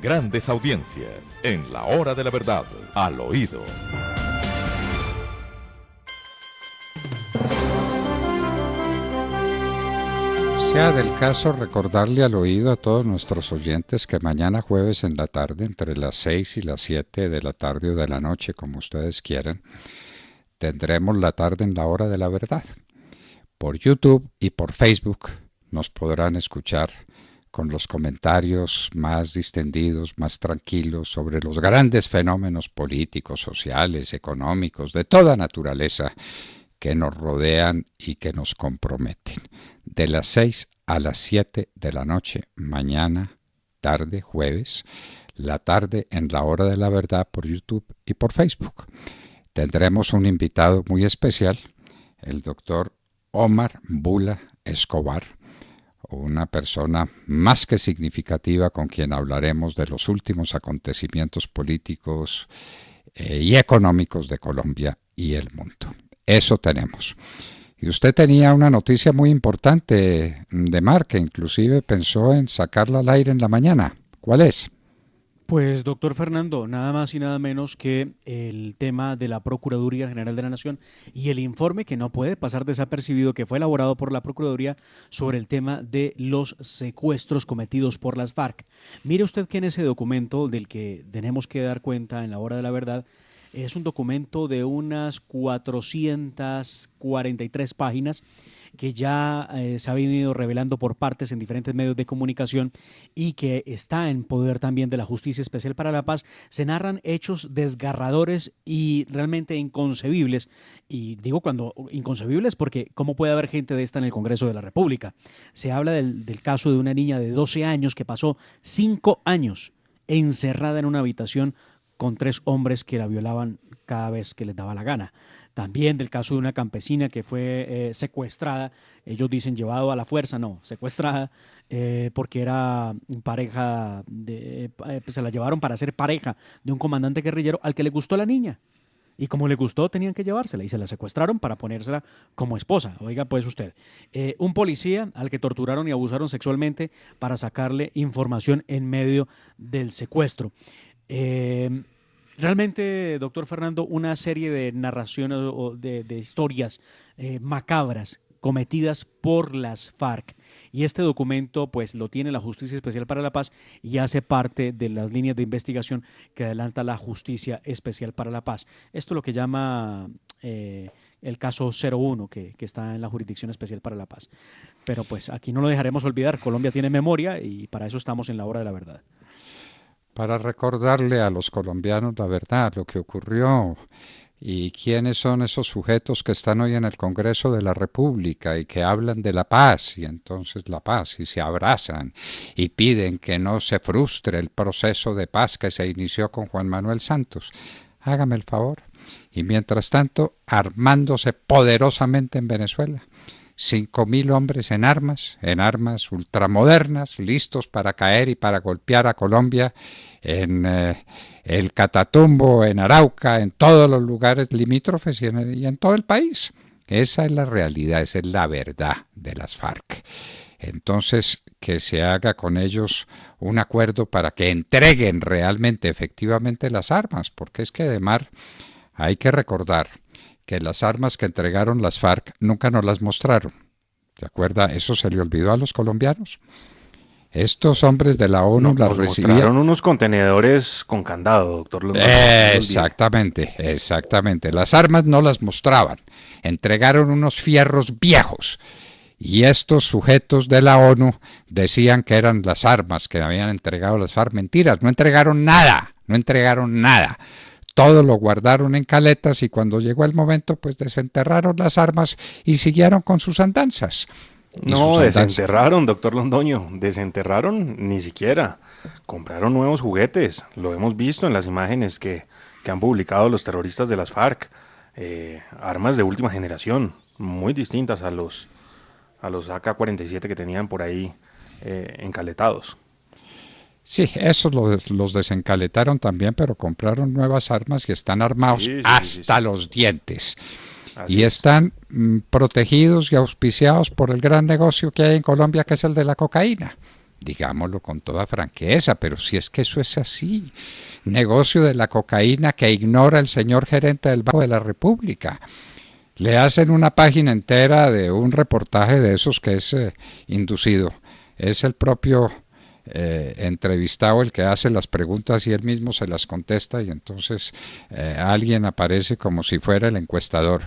Grandes audiencias en la hora de la verdad, al oído. Sea del caso recordarle al oído a todos nuestros oyentes que mañana jueves en la tarde, entre las 6 y las 7 de la tarde o de la noche, como ustedes quieran, tendremos la tarde en la hora de la verdad. Por YouTube y por Facebook nos podrán escuchar con los comentarios más distendidos, más tranquilos sobre los grandes fenómenos políticos, sociales, económicos, de toda naturaleza que nos rodean y que nos comprometen. De las 6 a las 7 de la noche, mañana, tarde, jueves, la tarde en la hora de la verdad por YouTube y por Facebook. Tendremos un invitado muy especial, el doctor Omar Bula Escobar, una persona más que significativa con quien hablaremos de los últimos acontecimientos políticos y económicos de Colombia y el mundo. Eso tenemos. Y usted tenía una noticia muy importante de Mar, que inclusive pensó en sacarla al aire en la mañana. ¿Cuál es? Pues, doctor Fernando, nada más y nada menos que el tema de la Procuraduría General de la Nación y el informe que no puede pasar desapercibido que fue elaborado por la Procuraduría sobre el tema de los secuestros cometidos por las FARC. Mire usted que en ese documento del que tenemos que dar cuenta en la hora de la verdad, es un documento de unas 443 páginas que ya se ha venido revelando por partes en diferentes medios de comunicación y que está en poder también de la Justicia Especial para la Paz. Se narran hechos desgarradores y realmente inconcebibles, y digo cuando inconcebibles porque ¿cómo puede haber gente de esta en el Congreso de la República? Se habla del caso de una niña de 12 años que pasó 5 años encerrada en una habitación con 3 hombres que la violaban cada vez que les daba la gana. También del caso de una campesina que fue secuestrada, ellos dicen llevado a la fuerza, no, secuestrada, porque era pareja, se la llevaron para ser pareja de un comandante guerrillero al que le gustó la niña. Y como le gustó, tenían que llevársela y se la secuestraron para ponérsela como esposa. Oiga, pues usted. Un policía al que torturaron y abusaron sexualmente para sacarle información en medio del secuestro. Realmente, doctor Fernando, una serie de narraciones o de historias macabras cometidas por las FARC. Y este documento pues lo tiene la Justicia Especial para la Paz y hace parte de las líneas de investigación que adelanta la Justicia Especial para la Paz. Esto es lo que llama el caso 01 que está en la Jurisdicción Especial para la Paz. Pero pues aquí no lo dejaremos olvidar, Colombia tiene memoria y para eso estamos en la hora de la verdad. Para recordarle a los colombianos la verdad, lo que ocurrió y quiénes son esos sujetos que están hoy en el Congreso de la República y que hablan de la paz y entonces la paz y se abrazan y piden que no se frustre el proceso de paz que se inició con Juan Manuel Santos. Hágame el favor. Y mientras tanto, armándose poderosamente en Venezuela. 5.000 hombres en armas ultramodernas, listos para caer y para golpear a Colombia en el Catatumbo, en Arauca, en todos los lugares limítrofes y en todo el país. Esa es la realidad, esa es la verdad de las FARC. Entonces, que se haga con ellos un acuerdo para que entreguen realmente, efectivamente, las armas, porque es que además hay que recordar que las armas que entregaron las FARC nunca nos las mostraron. ¿Se acuerda? Eso se le olvidó a los colombianos. Estos hombres de la ONU las recibieron. Mostraron unos contenedores con candado, doctor Londoño. Exactamente. Las armas no las mostraban. Entregaron unos fierros viejos. Y estos sujetos de la ONU decían que eran las armas que habían entregado las FARC. Mentiras, no entregaron nada. Todo lo guardaron en caletas y cuando llegó el momento pues desenterraron las armas y siguieron con sus andanzas. No, desenterraron, doctor Londoño, desenterraron ni siquiera. Compraron nuevos juguetes, lo hemos visto en las imágenes que han publicado los terroristas de las FARC. Armas de última generación, muy distintas a los AK-47 que tenían por ahí encaletados. Sí, esos los desencaletaron también, pero compraron nuevas armas y están armados hasta los dientes. Y están protegidos y auspiciados por el gran negocio que hay en Colombia, que es el de la cocaína. digámoslo con toda franqueza, pero si es que eso es así. Negocio de la cocaína que ignora el señor gerente del Banco de la República. Le hacen una página entera de un reportaje de esos que es inducido. Es el propio entrevistado el que hace las preguntas y él mismo se las contesta, y entonces alguien aparece como si fuera el encuestador,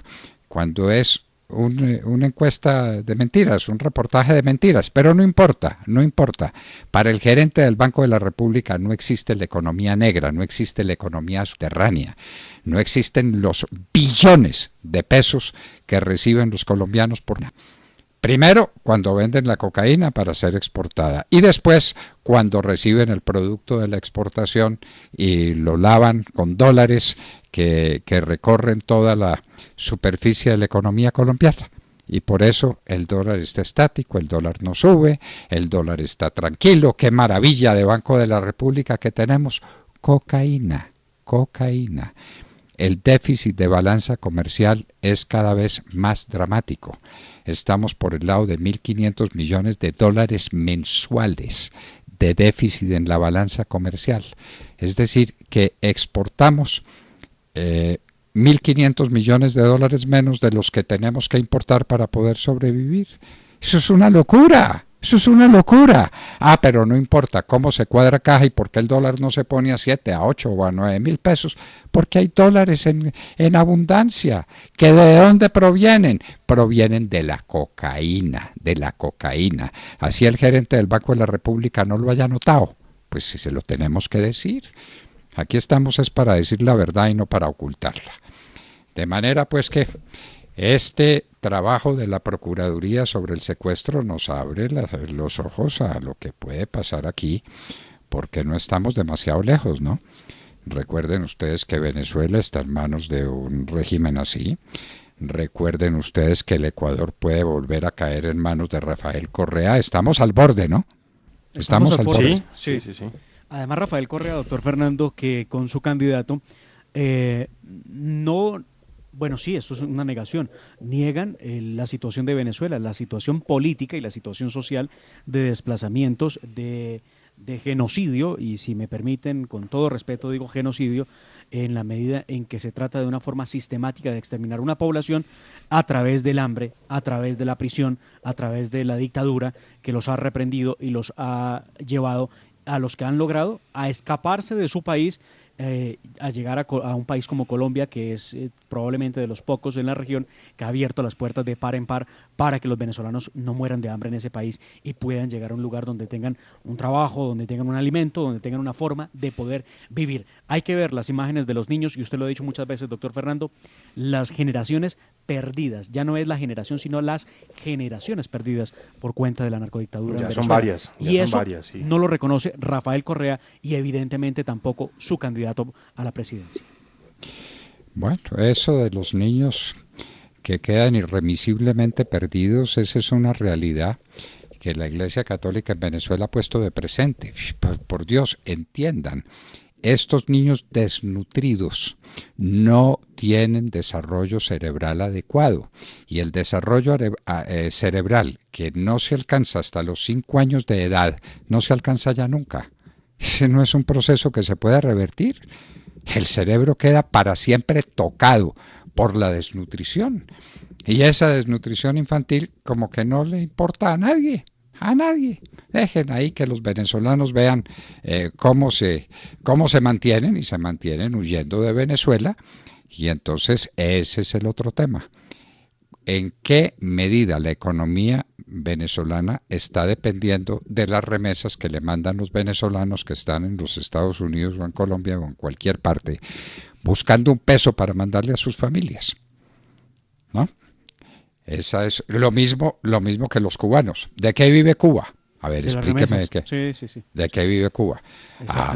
cuando es una encuesta de mentiras, un reportaje de mentiras. Pero no importa, no importa. Para el gerente del Banco de la República no existe la economía negra, no existe la economía subterránea, no existen los billones de pesos que reciben los colombianos por nada. Primero, cuando venden la cocaína para ser exportada, y después cuando reciben el producto de la exportación y lo lavan con dólares que recorren toda la superficie de la economía colombiana. Y por eso el dólar está estático, el dólar no sube, el dólar está tranquilo. ¡Qué maravilla de Banco de la República que tenemos! Cocaína, cocaína. El déficit de balanza comercial es cada vez más dramático. Estamos por el lado de 1.500 millones de dólares mensuales de déficit en la balanza comercial. Es decir, que exportamos 1.500 millones de dólares menos de los que tenemos que importar para poder sobrevivir. Eso es una locura. Eso es una locura. Ah, pero no importa cómo se cuadra caja y por qué el dólar no se pone a 7, a 8 o a 9.000 pesos. Porque hay dólares en abundancia. ¿Que de dónde provienen? Provienen de la cocaína, de la cocaína. Así el gerente del Banco de la República no lo haya notado. Pues si se lo tenemos que decir. Aquí estamos es para decir la verdad y no para ocultarla. De manera pues que este trabajo de la Procuraduría sobre el secuestro nos abre los ojos a lo que puede pasar aquí, porque no estamos demasiado lejos, ¿no? Recuerden ustedes que Venezuela está en manos de un régimen así. Recuerden ustedes que el Ecuador puede volver a caer en manos de Rafael Correa. Estamos al borde, ¿no? Estamos al borde. Sí. Además, Rafael Correa, doctor Fernando, que con su candidato no... Bueno, sí, eso es una negación. Niegan la situación de Venezuela, la situación política y la situación social de desplazamientos, de genocidio, y si me permiten, con todo respeto digo genocidio, en la medida en que se trata de una forma sistemática de exterminar una población a través del hambre, a través de la prisión, a través de la dictadura que los ha reprendido y los ha llevado a los que han logrado a escaparse de su país, a llegar a un país como Colombia, que es probablemente de los pocos en la región que ha abierto las puertas de par en par para que los venezolanos no mueran de hambre en ese país y puedan llegar a un lugar donde tengan un trabajo, donde tengan un alimento, donde tengan una forma de poder vivir. Hay que ver las imágenes de los niños, y usted lo ha dicho muchas veces, doctor Fernando, las generaciones perdidas. Ya no es la generación, sino las generaciones perdidas por cuenta de la narcodictadura en Venezuela. Son varias. Y eso sí. no lo reconoce Rafael Correa y evidentemente tampoco su candidato a la presidencia. Bueno, eso de los niños que quedan irremisiblemente perdidos, esa es una realidad que la Iglesia Católica en Venezuela ha puesto de presente. Por Dios, entiendan, estos niños desnutridos no tienen desarrollo cerebral adecuado, y el desarrollo cerebral que no se alcanza hasta los 5 años de edad, no se alcanza ya nunca. Ese no es un proceso que se pueda revertir. El cerebro queda para siempre tocado por la desnutrición. Y esa desnutrición infantil como que no le importa a nadie. A nadie. Dejen ahí que los venezolanos vean cómo se mantienen, y se mantienen huyendo de Venezuela. Y entonces ese es el otro tema. ¿En qué medida la economía venezolana está dependiendo de las remesas que le mandan los venezolanos que están en los Estados Unidos o en Colombia o en cualquier parte, buscando un peso para mandarle a sus familias? ¿No? Esa es lo mismo que los cubanos. ¿De qué vive Cuba? A ver, explíqueme de qué. Sí. ¿De qué vive Cuba?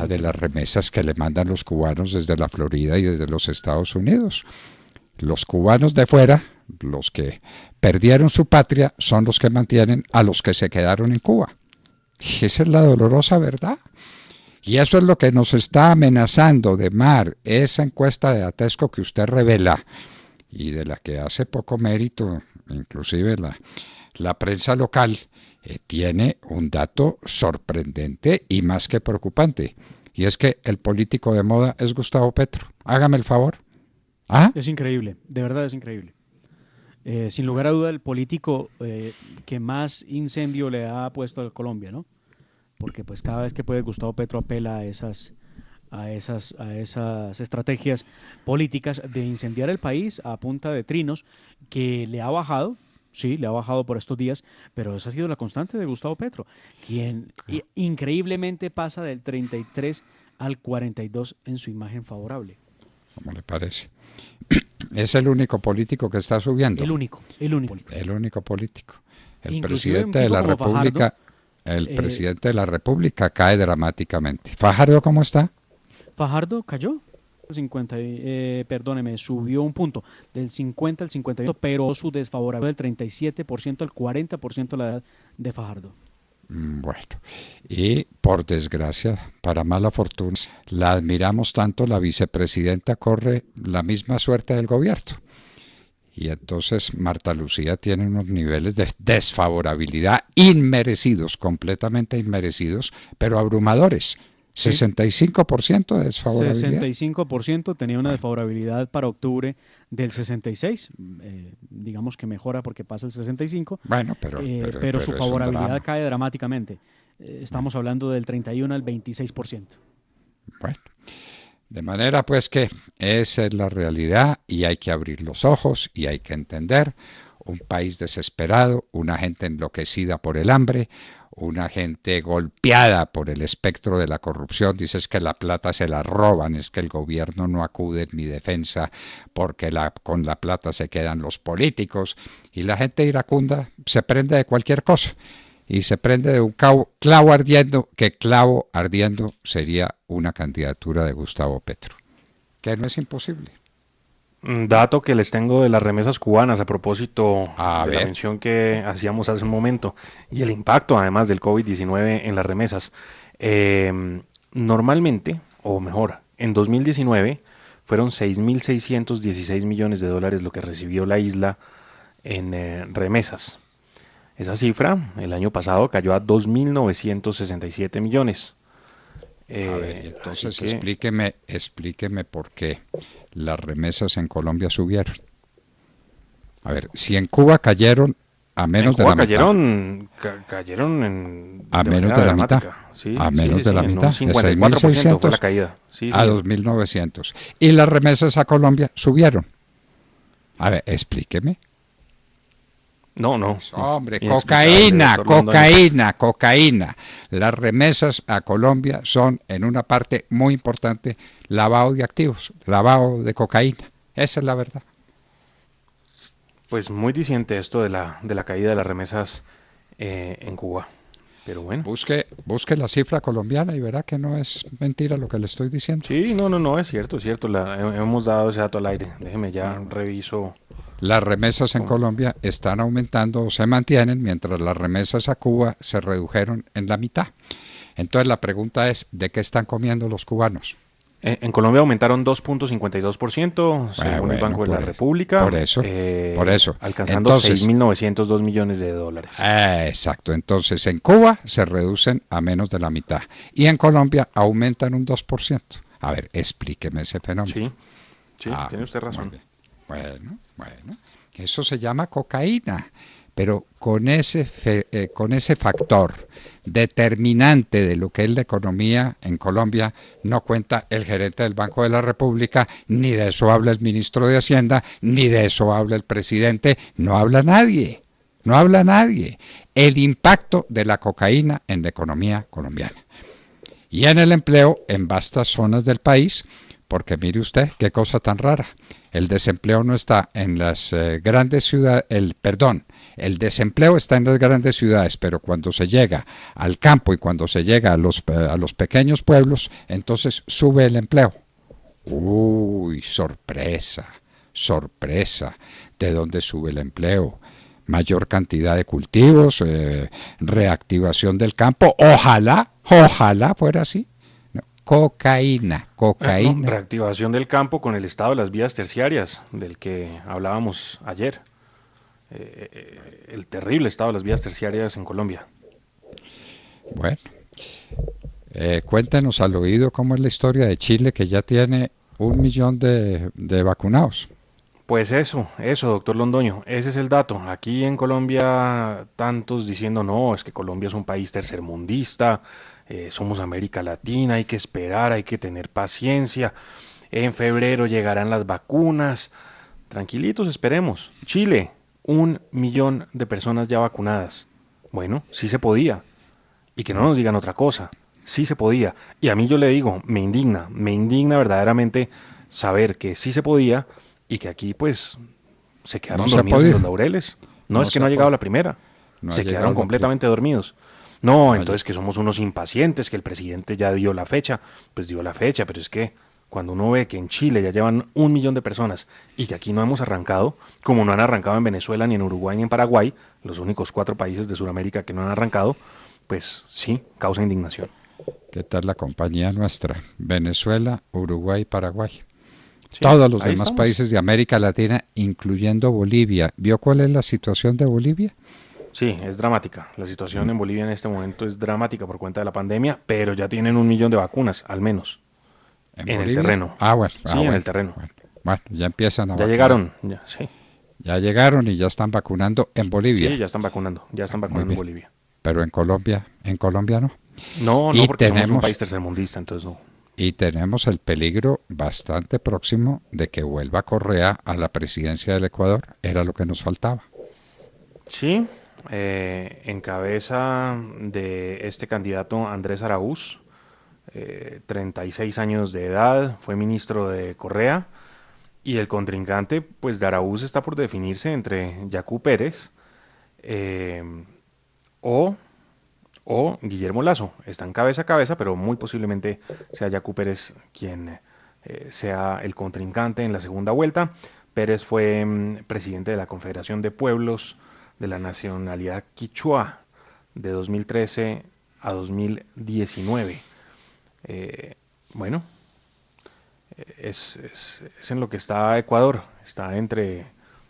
De las remesas que le mandan los cubanos desde la Florida y desde los Estados Unidos. Los cubanos de fuera, los que perdieron su patria, son los que mantienen a los que se quedaron en Cuba. Y esa es la dolorosa verdad. Y eso es lo que nos está amenazando de mar, esa encuesta de Atesco que usted revela y de la que hace poco mérito, inclusive la prensa local, tiene un dato sorprendente y más que preocupante. Y es que el político de moda es Gustavo Petro. Hágame el favor. ¿Ah? Es increíble, de verdad es increíble. Sin lugar a duda, el político que más incendio le ha puesto a Colombia, ¿no? Porque pues cada vez que puede, Gustavo Petro apela a esas estrategias políticas de incendiar el país a punta de trinos, que le ha bajado. Sí, le ha bajado por estos días, pero esa ha sido la constante de Gustavo Petro, quien increíblemente pasa del 33 al 42 en su imagen favorable. ¿Cómo le parece? Es el único político que está subiendo. El único. El único político. El Inclusive presidente de la República, Fajardo, presidente de la República cae dramáticamente. ¿Fajardo cómo está? Fajardo cayó. Subió un punto del 50 al 51, pero su desfavorable del 37% al 40% la edad de Fajardo. Bueno, y por desgracia, para mala fortuna, la admiramos tanto, la vicepresidenta corre la misma suerte del gobierno. Y entonces Marta Lucía tiene unos niveles de desfavorabilidad inmerecidos, completamente inmerecidos, pero abrumadores. 65% de desfavorabilidad. 65% tenía una desfavorabilidad para octubre del 66. Digamos que mejora porque pasa el 65. Bueno, pero su favorabilidad cae dramáticamente. Estamos hablando del 31 al 26%. Bueno, de manera pues que esa es la realidad y hay que abrir los ojos y hay que entender un país desesperado, una gente enloquecida por el hambre, una gente golpeada por el espectro de la corrupción. Dices que la plata se la roban, es que el gobierno no acude en mi defensa porque con la plata se quedan los políticos, y la gente iracunda se prende de cualquier cosa y se prende de un clavo ardiendo, que clavo ardiendo sería una candidatura de Gustavo Petro, que no es imposible. Dato que les tengo de las remesas cubanas a propósito A de ver. la mención que hacíamos hace un momento y el impacto además del COVID-19 en las remesas. Normalmente, o mejor, en 2019 fueron 6.616 millones de dólares lo que recibió la isla en remesas. Esa cifra el año pasado cayó a 2.967 millones. A ver, entonces así que- explíqueme por qué las remesas en Colombia subieron. A ver, si en Cuba cayeron a menos de la mitad. Cayeron A de menos manera de la mitad. dramática. Sí, A menos de la en un mitad. De 54% fue la caída. Sí, a sí. 2.900. Y las remesas a Colombia subieron. A ver, explíqueme. No. Hombre, Inexplicable, doctor Londoño. cocaína. Las remesas a Colombia son, en una parte muy importante, lavado de activos, lavado de cocaína. Esa es la verdad. Pues muy diciente esto de la caída de las remesas en Cuba. Pero bueno. Busque la cifra colombiana y verá que no es mentira lo que le estoy diciendo. Sí, no, es cierto. Hemos dado ese dato al aire. Déjeme ya reviso. Las remesas en Colombia están aumentando o se mantienen, mientras las remesas a Cuba se redujeron en la mitad. Entonces la pregunta es, ¿de qué están comiendo los cubanos? En Colombia aumentaron 2.52% según el Banco de la República. Por eso. Alcanzando Entonces, 6.902 millones de dólares. Exacto. Entonces en Cuba se reducen a menos de la mitad y en Colombia aumentan un 2%. A ver, explíqueme ese fenómeno. Sí, tiene usted razón. Bueno, eso se llama cocaína, pero con ese factor determinante de lo que es la economía en Colombia no cuenta el gerente del Banco de la República, ni de eso habla el ministro de Hacienda, ni de eso habla el presidente, no habla nadie. El impacto de la cocaína en la economía colombiana y en el empleo en vastas zonas del país, porque mire usted qué cosa tan rara. El desempleo no está en las grandes ciudades, el desempleo está en las grandes ciudades, pero cuando se llega al campo y cuando se llega a los pequeños pueblos, entonces sube el empleo. Uy, sorpresa. ¿De dónde sube el empleo? Mayor cantidad de cultivos, reactivación del campo. Ojalá fuera así. Cocaína. Reactivación del campo con el estado de las vías terciarias, del que hablábamos ayer. El terrible estado de las vías terciarias en Colombia. Bueno, cuéntenos al oído cómo es la historia de Chile, que ya tiene 1 millón de vacunados. Pues eso, doctor Londoño, ese es el dato. Aquí en Colombia, tantos diciendo, no, es que Colombia es un país tercermundista, somos América Latina, hay que esperar, hay que tener paciencia. En febrero llegarán las vacunas. Tranquilitos, esperemos. Chile, 1 millón de personas ya vacunadas. Bueno, sí se podía. Y que no nos digan otra cosa. Sí se podía. Y a mí yo le digo, me indigna verdaderamente saber que sí se podía y que aquí pues se quedaron No se ha dormidos en los podido. laureles. No, No es que se no ha ha llegado podido. la primera. No ha Se llegado quedaron la primera. completamente dormidos. No, No ha entonces que somos unos impacientes, que el presidente ya dio la fecha. Pues dio la fecha, pero es que cuando uno ve que en Chile ya llevan 1 millón de personas y que aquí no hemos arrancado, como no han arrancado en Venezuela, ni en Uruguay, ni en Paraguay, los únicos 4 países de Sudamérica que no han arrancado, pues sí, causa indignación. ¿Qué tal la compañía nuestra? Venezuela, Uruguay, Paraguay. Sí, Todos los ahí demás estamos. países de América Latina, incluyendo Bolivia. ¿Vio cuál es la situación de Bolivia? Sí, es dramática. La situación en Bolivia en este momento es dramática por cuenta de la pandemia, pero ya tienen 1 millón de vacunas, al menos, ¿En en el Bolivia? terreno. Ah, bueno, Sí, en el terreno. bueno. Bueno, ya empiezan a Ya vacunar. llegaron, ya, sí. Ya llegaron y ya están vacunando en Sí, Bolivia. ya están Muy vacunando en bien. Bolivia. Pero en Colombia no. No, no, Y porque somos un país tenemos, tercermundista, entonces no. y tenemos el peligro bastante próximo de que vuelva Correa a la presidencia del Ecuador. Era lo que nos faltaba. Sí, en cabeza de este candidato Andrés Araúz, 36 años de edad, fue ministro de Correa y el contrincante pues de Araúz está por definirse entre Yacu Pérez eh, o, o Guillermo Lazo. Están cabeza a cabeza, pero muy posiblemente sea Yacu Pérez quien sea el contrincante en la segunda vuelta. Pérez fue presidente de la Confederación de Pueblos de la Nacionalidad Quichua de 2013 a 2019. Eh, bueno, es en lo que está Ecuador. Está entre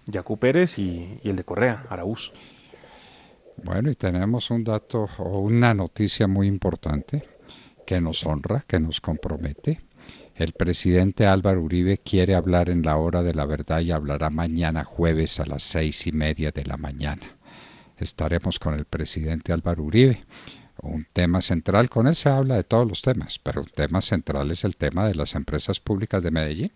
Yacu Pérez y el de Correa, Araúz. Bueno, y tenemos un dato o una noticia muy importante que nos honra, que nos compromete. El presidente Álvaro Uribe quiere hablar en la hora de la verdad y hablará mañana jueves a las 6:30 de la mañana. Estaremos con el presidente Álvaro Uribe. Un tema central, con él se habla de todos los temas, pero un tema central es el tema de las empresas públicas de Medellín.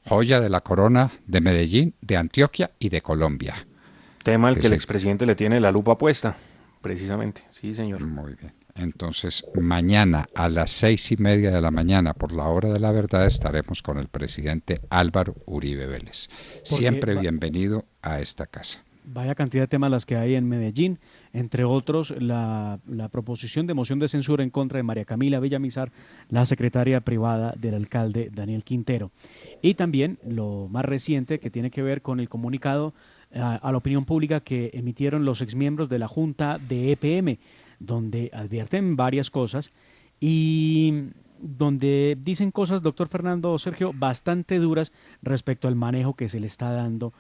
Joya de la corona de Medellín, de Antioquia y de Colombia. Tema al Que que el se... expresidente le tiene la lupa puesta, precisamente. Sí, señor. Muy bien. Entonces, mañana a las 6:30 de la mañana, por la hora de la verdad, estaremos con el presidente Álvaro Uribe Vélez. Porque Siempre bienvenido a esta casa. vaya cantidad de temas las que hay en Medellín, entre otros la proposición de moción de censura en contra de María Camila Villamizar, la secretaria privada del alcalde Daniel Quintero. Y también lo más reciente que tiene que ver con el comunicado a la opinión pública que emitieron los exmiembros de la Junta de EPM, donde advierten varias cosas y donde dicen cosas, doctor Fernando Sergio, bastante duras respecto al manejo que se le está dando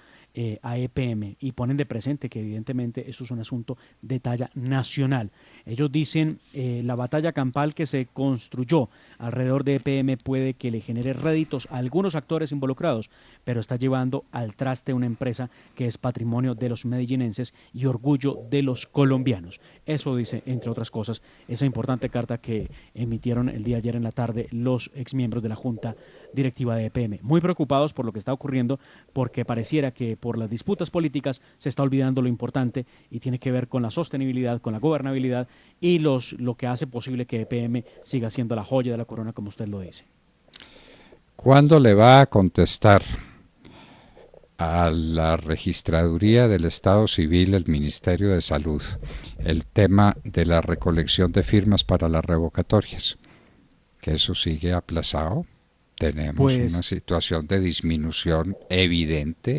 a EPM y ponen de presente que evidentemente eso es un asunto de talla nacional. Ellos dicen la batalla campal que se construyó alrededor de EPM puede que le genere réditos a algunos actores involucrados, pero está llevando al traste una empresa que es patrimonio de los medellinenses y orgullo de los colombianos. Eso dice, entre otras cosas, esa importante carta que emitieron el día de ayer en la tarde los exmiembros de la Junta Directiva de EPM. Muy preocupados por lo que está ocurriendo, porque pareciera que por las disputas políticas se está olvidando lo importante y tiene que ver con la sostenibilidad, con la gobernabilidad y lo que hace posible que EPM siga siendo la joya de la corona, como usted lo dice. ¿Cuándo le va a contestar a la Registraduría del Estado Civil, el Ministerio de Salud, el tema de la recolección de firmas para las revocatorias? Que eso sigue aplazado. Tenemos una situación de disminución evidente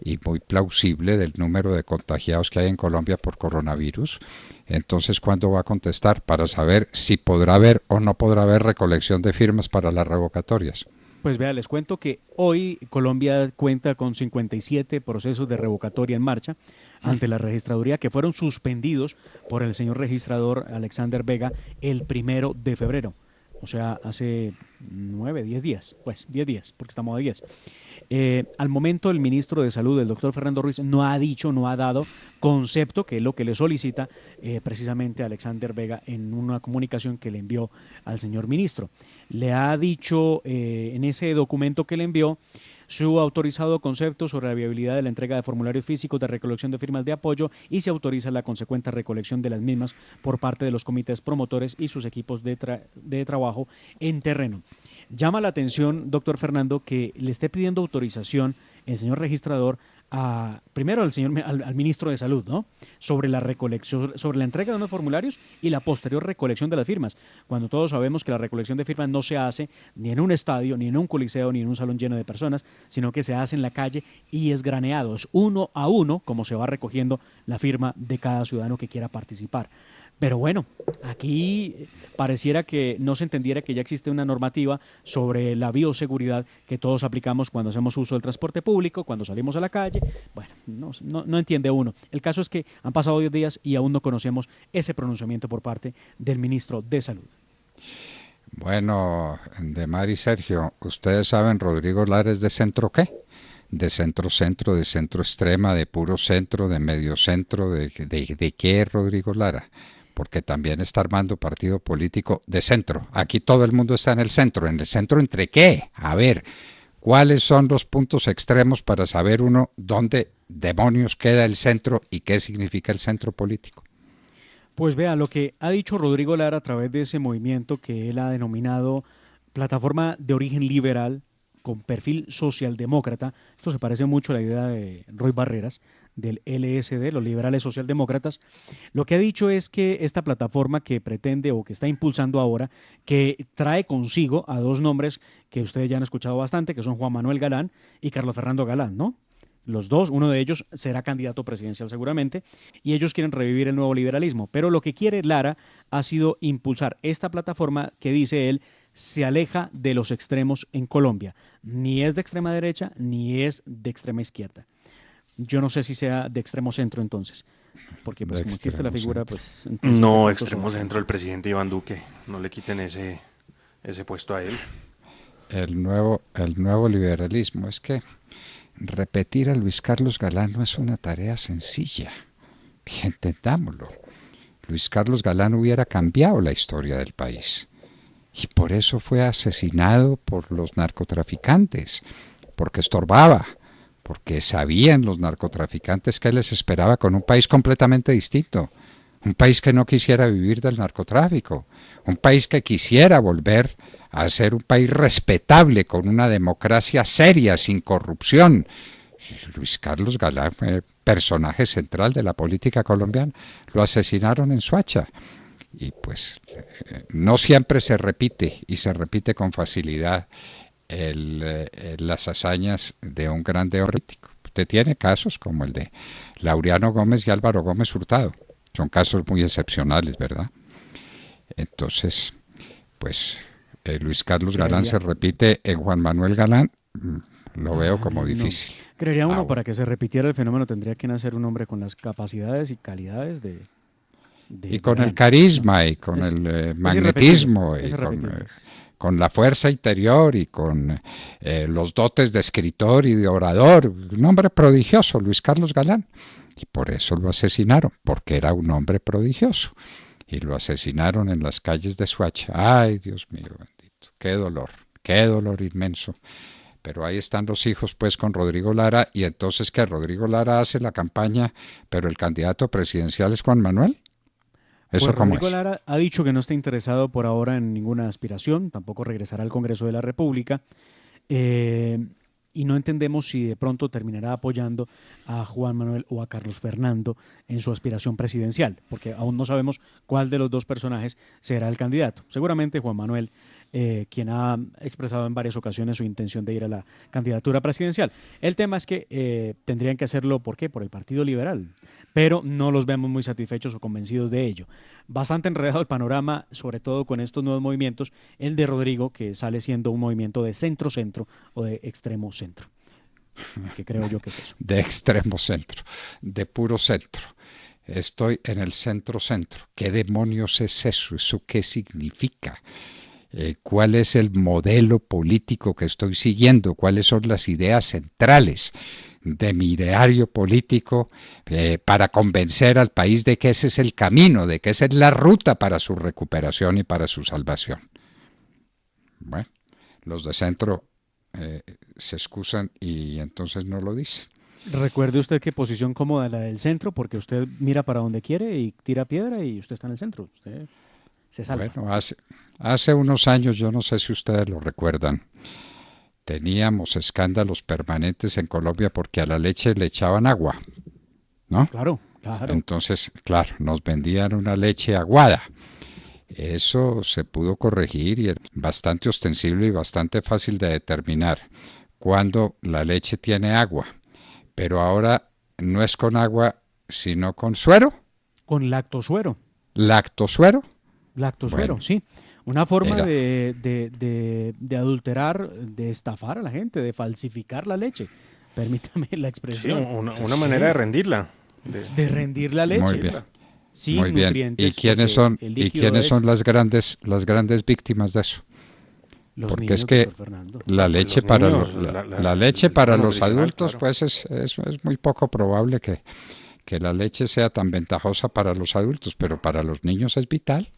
y muy plausible del número de contagiados que hay en Colombia por coronavirus. Entonces, ¿cuándo va a contestar? Para saber si podrá haber o no podrá haber recolección de firmas para las revocatorias. Pues vea, les cuento que hoy Colombia cuenta con 57 procesos de revocatoria en marcha ante la registraduría que fueron suspendidos por el señor registrador Alexander Vega el 1 de febrero. O sea, hace 9, 10 días, pues 10 días, porque estamos a 10. Al momento el ministro de Salud, el doctor Fernando Ruiz, no ha dado concepto, que es lo que le solicita precisamente a Alexander Vega en una comunicación que le envió al señor ministro. Le ha dicho en ese documento que le envió su autorizado concepto sobre la viabilidad de la entrega de formularios físicos de recolección de firmas de apoyo y se autoriza la consecuente recolección de las mismas por parte de los comités promotores y sus equipos de trabajo en terreno. Llama la atención, doctor Fernando, que le esté pidiendo autorización el señor registrador primero al ministro de Salud, ¿no? Sobre la recolección, sobre la entrega de unos formularios y la posterior recolección de las firmas, cuando todos sabemos que la recolección de firmas no se hace ni en un estadio, ni en un coliseo, ni en un salón lleno de personas, sino que se hace en la calle y es graneado, es uno a uno como se va recogiendo la firma de cada ciudadano que quiera participar. Pero bueno, aquí pareciera que no se entendiera que ya existe una normativa sobre la bioseguridad que todos aplicamos cuando hacemos uso del transporte público, cuando salimos a la calle. Bueno, no entiende uno. El caso es que han pasado 10 días y aún no conocemos ese pronunciamiento por parte del ministro de Salud. Bueno, Demar y Sergio, ¿ustedes saben Rodrigo Lara es de centro qué? De centro-centro, de centro-extrema, de puro centro, de medio centro, ¿de qué es Rodrigo Lara? Porque también está armando partido político de centro. Aquí todo el mundo está en el centro. ¿En el centro entre qué? A ver, ¿cuáles son los puntos extremos para saber uno dónde demonios queda el centro y qué significa el centro político? Pues vea, lo que ha dicho Rodrigo Lara a través de ese movimiento que él ha denominado plataforma de origen liberal, con perfil socialdemócrata. Esto se parece mucho a la idea de Roy Barreras, del LSD, los liberales socialdemócratas. Lo que ha dicho es que esta plataforma que pretende o que está impulsando ahora, que trae consigo a dos nombres que ustedes ya han escuchado bastante, que son Juan Manuel Galán y Carlos Fernando Galán, ¿no? Los dos, uno de ellos será candidato presidencial seguramente, y ellos quieren revivir el nuevo liberalismo. Pero lo que quiere Lara ha sido impulsar esta plataforma que, dice él, se aleja de los extremos en Colombia. Ni es de extrema derecha, ni es de extrema izquierda. Yo no sé si sea de extremo centro entonces, porque pues como existe la figura, pues... No, extremo centro el presidente Iván Duque. No le quiten ese puesto a él. El nuevo liberalismo es que repetir a Luis Carlos Galán no es una tarea sencilla. Entendámoslo. Luis Carlos Galán hubiera cambiado la historia del país. Y por eso fue asesinado por los narcotraficantes, porque estorbaba, porque sabían los narcotraficantes que les esperaba con un país completamente distinto. Un país que no quisiera vivir del narcotráfico, un país que quisiera volver a ser un país respetable, con una democracia seria, sin corrupción. Luis Carlos Galán fue personaje central de la política colombiana. Lo asesinaron en Soacha. Y pues no siempre se repite, y se repite con facilidad las hazañas de un grande político. Usted tiene casos como el de Laureano Gómez y Álvaro Gómez Hurtado. Son casos muy excepcionales, ¿verdad? Entonces, pues Luis Carlos Galán se repite en Juan Manuel Galán, lo veo como difícil. No. Creería uno, para que se repitiera el fenómeno tendría que nacer un hombre con las capacidades y calidades y con el carisma y con el magnetismo y con la fuerza interior y con los dotes de escritor y de orador. Un hombre prodigioso, Luis Carlos Galán. Y por eso lo asesinaron, porque era un hombre prodigioso. Y lo asesinaron en las calles de Soacha. Ay, Dios mío bendito, qué dolor inmenso. Pero ahí están los hijos pues con Rodrigo Lara, y entonces que Rodrigo Lara hace la campaña, pero el candidato presidencial es Juan Manuel. ¿Eso pues cómo Rodrigo es? Lara ha dicho que no está interesado por ahora en ninguna aspiración, tampoco regresará al Congreso de la República, y no entendemos si de pronto terminará apoyando a Juan Manuel o a Carlos Fernando en su aspiración presidencial, porque aún no sabemos cuál de los dos personajes será el candidato. Seguramente Juan Manuel quien ha expresado en varias ocasiones su intención de ir a la candidatura presidencial. El tema es que tendrían que hacerlo, ¿por qué? Por el Partido Liberal, pero no los vemos muy satisfechos o convencidos de ello. Bastante enredado el panorama, sobre todo con estos nuevos movimientos, el de Rodrigo, que sale siendo un movimiento de centro-centro o de extremo-centro, que creo yo que es eso. De extremo centro, de puro centro. Estoy en el centro-centro. ¿Qué demonios es eso? ¿Eso qué significa? ¿Cuál es el modelo político que estoy siguiendo? ¿Cuáles son las ideas centrales de mi ideario político para convencer al país de que ese es el camino, de que esa es la ruta para su recuperación y para su salvación? Bueno, los de centro se excusan y entonces no lo dicen. Recuerde usted qué posición cómoda la del centro, porque usted mira para donde quiere y tira piedra y usted está en el centro. Usted se salva. Bueno, hace unos años, yo no sé si ustedes lo recuerdan, teníamos escándalos permanentes en Colombia porque a la leche le echaban agua, ¿no? Claro, claro. Entonces, claro, nos vendían una leche aguada. Eso se pudo corregir y es bastante ostensible y bastante fácil de determinar cuando la leche tiene agua. Pero ahora no es con agua, sino con suero. Con lactosuero. ¿Lactosuero? Lactosuero, Bueno, sí. Una forma era, de adulterar, de estafar a la gente, de falsificar la leche. Permítame la Sí, expresión. una manera de rendirla. De rendir la leche. muy bien, Sin muy bien. nutrientes. ¿Y quiénes son, el y líquido quiénes es son las grandes víctimas de eso? los Porque niños, es que doctor Fernando. la Pues leche los para niños, la leche para los nutricional, adultos, claro. pues es muy poco probable que la leche sea tan ventajosa para los adultos, pero para los niños es vital.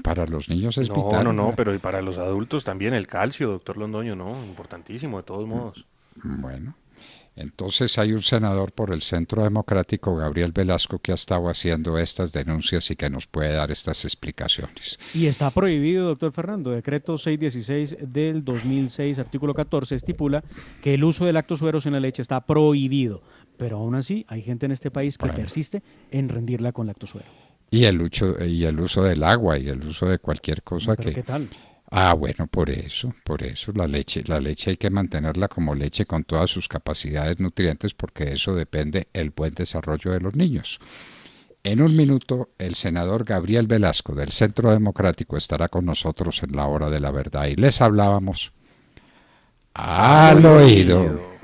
Para los niños es vital. No, pero y para los adultos también el calcio, doctor Londoño, no, importantísimo de todos modos. Bueno, entonces hay un senador por el Centro Democrático, Gabriel Velasco, que ha estado haciendo estas denuncias y que nos puede dar estas explicaciones. Y está prohibido, doctor Fernando. Decreto 616 del 2006, artículo 14, estipula que el uso de lactosueros en la leche está prohibido. Pero aún así, hay gente en este país que Bueno. persiste en rendirla con lactosuero. Y el uso del agua y el uso de cualquier cosa ¿Pero que... qué tal? Ah, bueno, por eso, la leche hay que mantenerla como leche con todas sus capacidades nutrientes porque de eso depende el buen desarrollo de los niños. En un minuto, el senador Gabriel Velasco del Centro Democrático estará con nosotros en la hora de la verdad y les hablábamos al oído.